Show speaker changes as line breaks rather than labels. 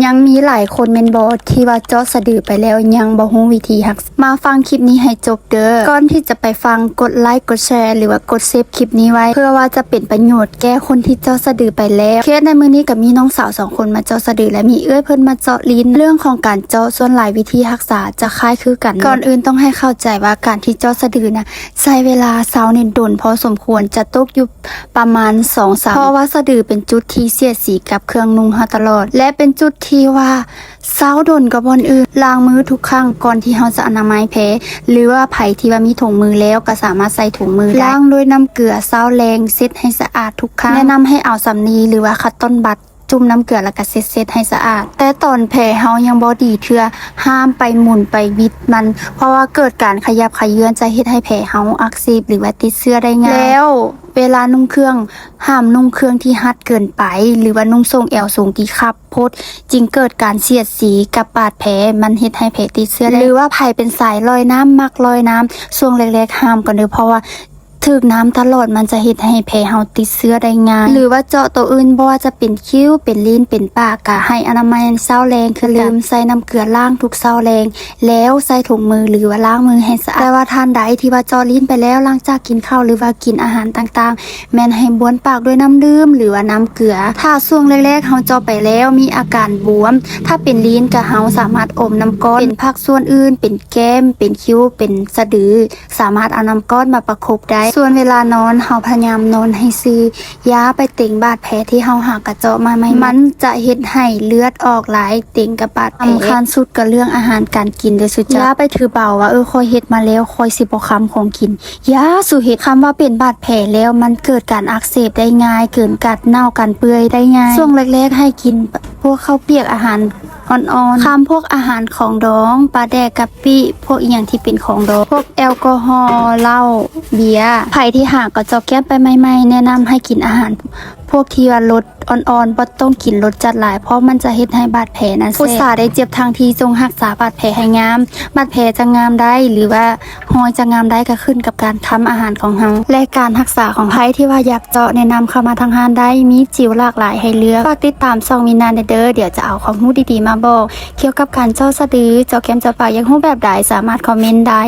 ยังมีหลายคนเมนบอที่ว่าเจาะสะดือไปแล้วยังบ่ฮู้วิธีรักษามาฟังคลิปนี้ให้จบเด้อก่อนที่จะไปฟังกดไลค์กดแชร์หรือว่ากดเซฟคลิปนี้ไว้เพื่อว่าจะเป็นประโยชน์แก่คนที่เจาะสะดือไปแล้วเคสในมื้อนี้ก็มีน้องสาว2คนมาเจาะสะดือและมีเอื้อยเพิ่นมาเจาะลิ้นเรื่องของการเจาะส่วนหลายวิธีรักษาจะคล้ายคือกันก่อนอื่นต้องให้เข้าใจว่าการที่เจาะสะดือนะใช้เวลาเซาเน้นดนพอสมควรจะตกอยู่ประมาณ 2-3 เพราะว่าสะดือเป็นจุดที่เสียดสีกับเครื่องนุ่งเฮาตลอดและเป็นจุดที่ว่าเซาดนกับบอนอื่นล้างมือทุกครั้งก่อนที่เฮาจะอนามัยแผลหรือว่าไผที่ว่ามีถุงมือแล้วก็สามารถใส่ถุงมือล้างด้วยน้ำเกลือเซาแรงเช็ดให้สะอาดทุกครั้งแนะนำให้เอาสำลีหรือว่าคัตตอนบัดจุ่มน้ำเกลือแล้วก็เช็ดให้สะอาดแต่ตอนแผลเฮายังบ่ดีเทื่อห้ามไปหมุนไปบิดมันเพราะว่าเกิดการขยับขยื่นจะเฮ็ดให้แผลเฮาอักเสบหรือว่าติดเชื้อได้ง่ายแล้วเวลานุ่งเครื่องห้ามนุ่งเครื่องที่ฮัดเกินไปหรือว่านุ่งทรงแอวสูงที่คับโพดจึงเกิดการเสียดสีกับบาดแผลมันเฮ็ดให้แผลติดเชื้อได้หรือว่าไผเป็นสายลอยน้ำมักลอยน้ำช่วงแรกๆห้ามก่อนเด้อเพราะว่าถึกน้ำตลอดมันจะเฮ็ดให้แผลเฮาติดเชื้อได้ง่ายหรือว่าเจาะตัวอื่นบ่ว่าจะเป็นคิ้วเป็นลิ้นเป็นปากก็ให้อนามัยเช้าแรงคือลืมใส่น้ำเกลือล้างทุกเช้าแรงแล้วใส่ถุงมือหรือว่าล้างมือให้สะอาดแต่ว่าท่านใดที่ว่าเจาะลิ้นไปแล้วหลังจากกินข้าวหรือว่ากินอาหารต่างๆแม่นให้บ้วนปากด้วยน้ำดื่มหรือว่าน้ำเกลือถ้าช่วงแรกๆเฮาเจาะไปแล้วมีอาการบวมถ้าเป็นลิ้นก็เฮาสามารถอมน้ำก้อนเป็นภาคส่วนอื่นเป็นแก้มเป็นคิ้วเป็นสะดือสามารถเอาน้ำก้อนมาประคบได้ส่วนเวลานอนเฮาพยายามนอนให้ซื้อยาไปเต็งบาดแผลที่เฮาหากระเจาะมาไม่มันจะเฮ็ดให้เลือดออกหลายเต็งกับบาดแผลสำคัญสุดก็เรื่องอาหารการกินเด้อสุดจ้ะยาไปถือเบาว่าคอยเฮ็ดมาแล้วคอยสิบ่คำของกินยาสุเฮ็ดคำว่าเป็นบาดแผลแล้วมันเกิดการอักเสบได้ง่ายเกิดการเน่าการเปื่อยได้ง่ายช่วงแรกๆให้กินพวกข้าวเปียกอาหารอ่อนๆพวกอาหารของดองปลาแดกกะปิพวกอีหยังที่เป็นของดองพวกแอลกอฮอล์เหล้าเบียร์ไผที่หากก็จะแก้ไปใหม่ๆแนะนำให้กินอาหารพวกที่ว่ารสอ่อนๆบ่ต้องกินรสจัดหลายเพราะมันจะเฮ็ดให้บาดแผลนั้นผู้สาได้เจ็บทางที่จงรักษาบาดแผลให้งามบาดแผลจะงามได้หรือว่ารอยจะงามได้ก็ขึ้นกับการค้ำอาหารของเฮาและการรักษาของไผที่ว่าอยากเจาะแนะนำเข้ามาทางร้านได้มีจิ๋วหลากหลายให้เลือกฝากติดตามช่องมินานเด้อเดี๋ยวจะเอาความรู้ดีๆมาบอกเกี่ยวกับการเจาะสะดือเจาะแก้มเจาะปากอยากรู้แบบใดสามารถคอมเมนต์ได้